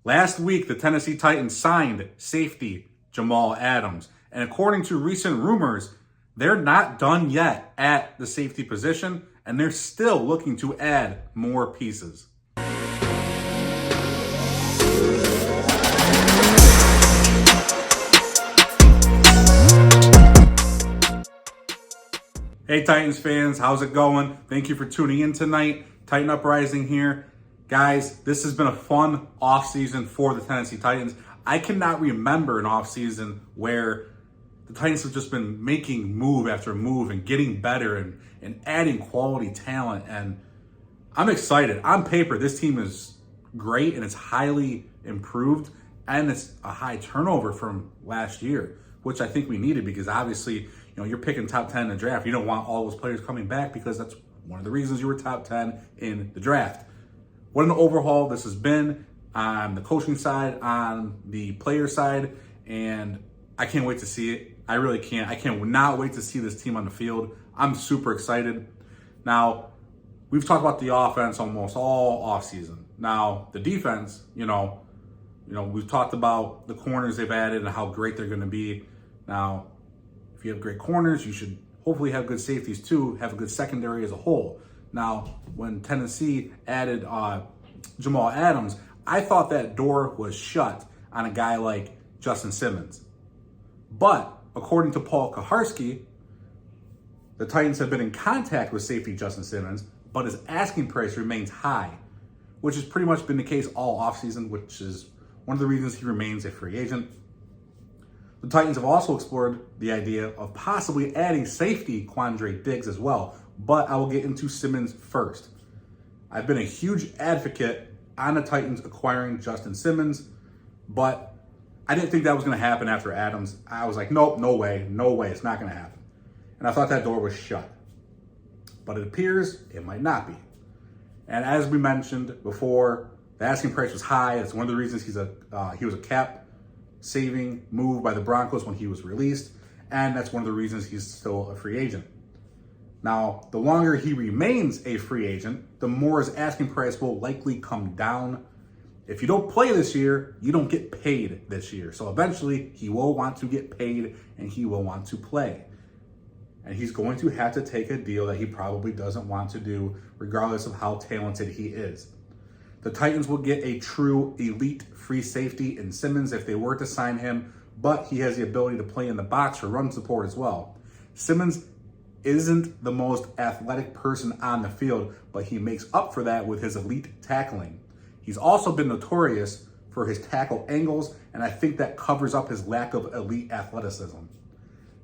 Last week, the Tennessee Titans signed safety Jamal Adams. And according to recent rumors, they're not done yet at the safety position, and they're still looking to add more pieces. Hey Titans fans, how's it going? Thank you for tuning in tonight. Titan Uprising here. Guys, this has been a fun offseason for the Tennessee Titans. I cannot remember an offseason where the Titans have just been making move after move and getting better and adding quality talent. And I'm excited. On paper, this team is great and it's highly improved. And it's a high turnover from last year, which I think we needed because obviously, you're picking top 10 in the draft. You don't want all those players coming back because that's one of the reasons you were top 10 in the draft. What an overhaul this has been on the coaching side, on the player side, and I can't wait to see it. I really can't. I cannot wait to see this team on the field. I'm super excited. Now, we've talked about the offense almost all offseason. Now, the defense, we've talked about the corners they've added and how great they're going to be. Now, if you have great corners, you should hopefully have good safeties too, have a good secondary as a whole. Now, when Tennessee added Jamal Adams, I thought that door was shut on a guy like Justin Simmons. But according to Paul Kaharski, the Titans have been in contact with safety Justin Simmons, but his asking price remains high, which has pretty much been the case all offseason, which is one of the reasons he remains a free agent. The Titans have also explored the idea of possibly adding safety Quandre as well, but I will get into Simmons first. I've been a huge advocate on the Titans acquiring Justin Simmons, but I didn't think that was going to happen after Adams. I was like, nope, no way, it's not going to happen. And I thought that door was shut. But it appears it might not be. And as we mentioned before, the asking price was high. It's one of the reasons he was a cap-saving move by the Broncos when he was released, and that's one of the reasons he's still a free agent. Now, the longer he remains a free agent, the more his asking price will likely come down. If you don't play this year, you don't get paid this year. So eventually, he will want to get paid and he will want to play. And he's going to have to take a deal that he probably doesn't want to do, regardless of how talented he is. The Titans will get a true elite free safety in Simmons if they were to sign him, but he has the ability to play in the box for run support as well. Simmons isn't the most athletic person on the field, but he makes up for that with his elite tackling. He's also been notorious for his tackle angles, and I think that covers up his lack of elite athleticism.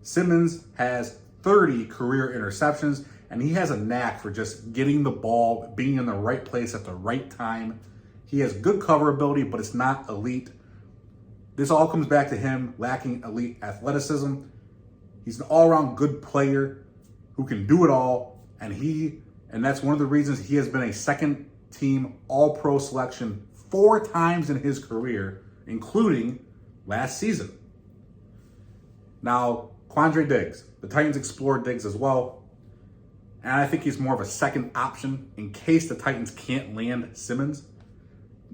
Simmons has 30 career interceptions, and he has a knack for just getting the ball, being in the right place at the right time. He has good cover ability, but it's not elite. This all comes back to him lacking elite athleticism. He's an all-around good player who can do it all, and that's one of the reasons he has been a second-team All-Pro selection 4 times in his career, including last season. Now, Quandre the Titans explored Diggs as well, and I think he's more of a second option in case the Titans can't land Simmons.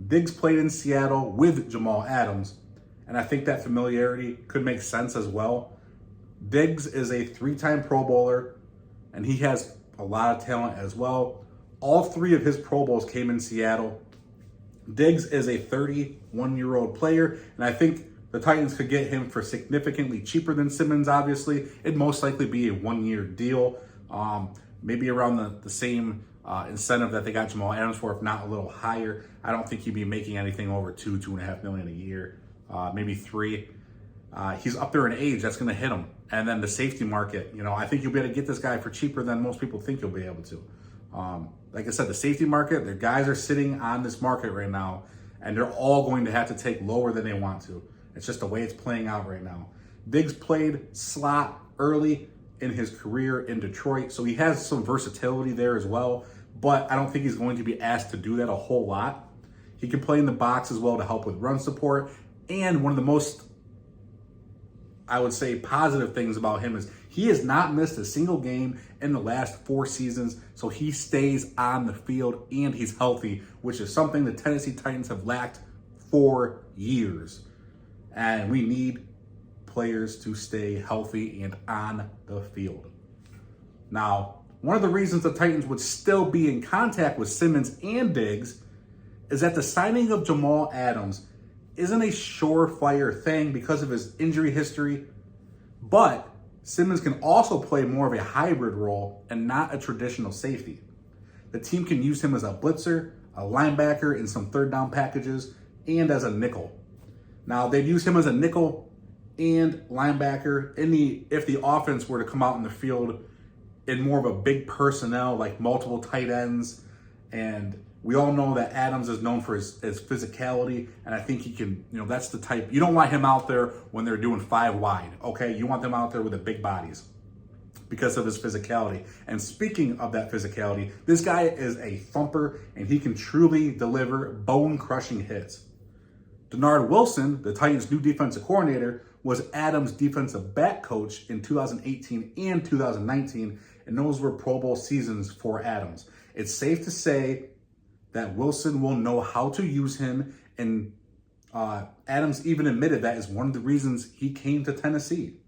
Diggs played in Seattle with Jamal Adams, and I think that familiarity could make sense as well. Diggs is a 3-time Pro Bowler, and he has a lot of talent as well. All 3 of his Pro Bowls came in Seattle. Diggs is a 31-year-old player, and I think the Titans could get him for significantly cheaper than Simmons, obviously. It'd most likely be a 1-year deal, maybe around the same incentive that they got Jamal Adams for, if not a little higher. I don't think he'd be making anything over $2.5 million a year, maybe 3. He's up there in age. That's going to hit him. And then the safety market, I think you'll be able to get this guy for cheaper than most people think you'll be able to. Like I said, the safety market, the guys are sitting on this market right now, and they're all going to have to take lower than they want to. It's just the way it's playing out right now. Diggs played slot early in his career in Detroit, so he has some versatility there as well, but I don't think he's going to be asked to do that a whole lot. He can play in the box as well to help with run support, and one of the most, I would say, positive things about him is he has not missed a single game in the last 4 seasons, so he stays on the field and he's healthy, which is something the Tennessee Titans have lacked 4 years. And we need players to stay healthy and on the field. Now, one of the reasons the Titans would still be in contact with Simmons and Diggs is that the signing of Jamal Adams isn't a surefire thing because of his injury history, but Simmons can also play more of a hybrid role and not a traditional safety. The team can use him as a blitzer, a linebacker in some third down packages, and as a nickel. Now, they'd use him as a nickel and linebacker if the offense were to come out in the field in more of a big personnel, like multiple tight ends. And we all know that Adams is known for his physicality, and I think he can, that's the type. You don't want him out there when they're doing 5 wide, okay? You want them out there with the big bodies because of his physicality. And speaking of that physicality, this guy is a thumper, and he can truly deliver bone-crushing hits. Denard Wilson, the Titans' new defensive coordinator, was Adams' defensive back coach in 2018 and 2019, and those were Pro Bowl seasons for Adams. It's safe to say that Wilson will know how to use him, and Adams even admitted that is one of the reasons he came to Tennessee.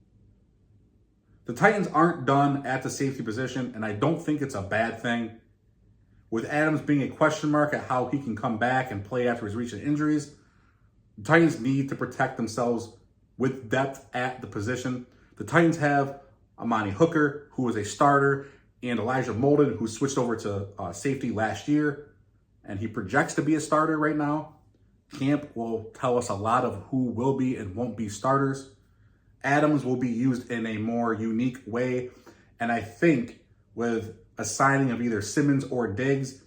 The Titans aren't done at the safety position, and I don't think it's a bad thing. With Adams being a question mark at how he can come back and play after his recent injuries, the Titans need to protect themselves with depth at the position. The Titans have Amani Hooker, who was a starter, and Elijah Molden, who switched over to safety last year, and he projects to be a starter right now. Camp will tell us a lot of who will be and won't be starters. Adams will be used in a more unique way, and I think with a signing of either Simmons or Diggs,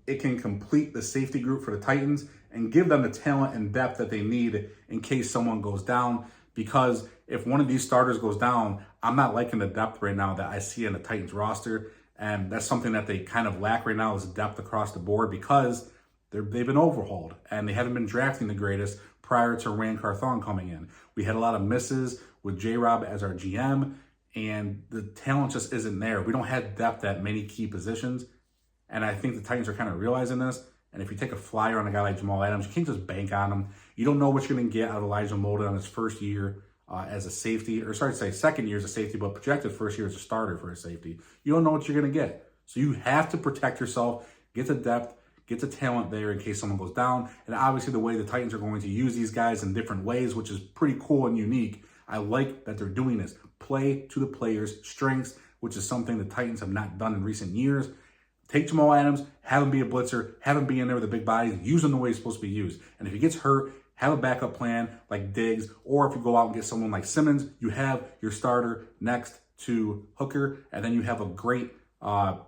it can complete the safety group for the Titans and give them the talent and depth that they need in case someone goes down. Because if one of these starters goes down, I'm not liking the depth right now that I see in the Titans roster. And that's something that they kind of lack right now is depth across the board because they've been overhauled and they haven't been drafting the greatest prior to Rand Carthon coming in. We had a lot of misses with J-Rob as our GM, and the talent just isn't there. We don't have depth at many key positions. And I think the Titans are kind of realizing this. And if you take a flyer on a guy like Jamal Adams, you can't just bank on him. You don't know what you're going to get out of Elijah Molden on his first year as a safety, or sorry to say second year as a safety, but projected first year as a starter for a safety. You don't know what you're going to get. So you have to protect yourself, get the depth, get the talent there in case someone goes down. And obviously the way the Titans are going to use these guys in different ways, which is pretty cool and unique. I like that they're doing this. Play to the players' strengths, which is something the Titans have not done in recent years. Take Jamal Adams, have him be a blitzer, have him be in there with the big bodies, use him the way he's supposed to be used. And if he gets hurt, have a backup plan like Diggs, or if you go out and get someone like Simmons, you have your starter next to Hooker, and then you have a great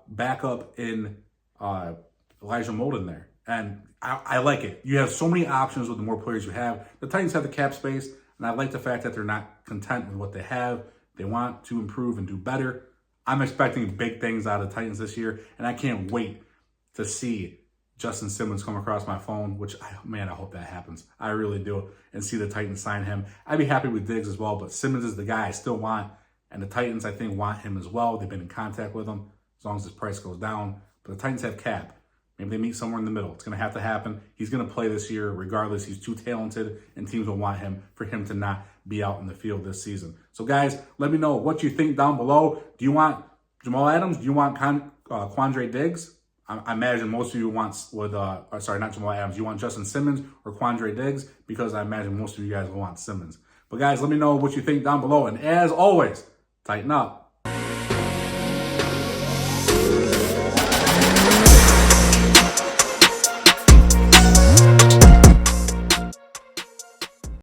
backup in Elijah Molden there. And I like it. You have so many options with the more players you have. The Titans have the cap space, and I like the fact that they're not content with what they have. They want to improve and do better. I'm expecting big things out of the Titans this year, and I can't wait to see Justin Simmons come across my phone, which, I hope that happens. I really do, and see the Titans sign him. I'd be happy with Diggs as well, but Simmons is the guy I still want, and the Titans, I think, want him as well. They've been in contact with him as long as his price goes down, but the Titans have cap. Maybe they meet somewhere in the middle. It's going to happen. He's going to play this year regardless. He's too talented, and teams will want him for him to not be out in the field this season. So, guys, let me know what you think down below. Do you want Jamal Adams? Do you want Quandre Diggs? I imagine most of you want not Jamal Adams. You want Justin Simmons or Quandre Diggs, because I imagine most of you guys will want Simmons. But, guys, let me know what you think down below. And as always, tighten up.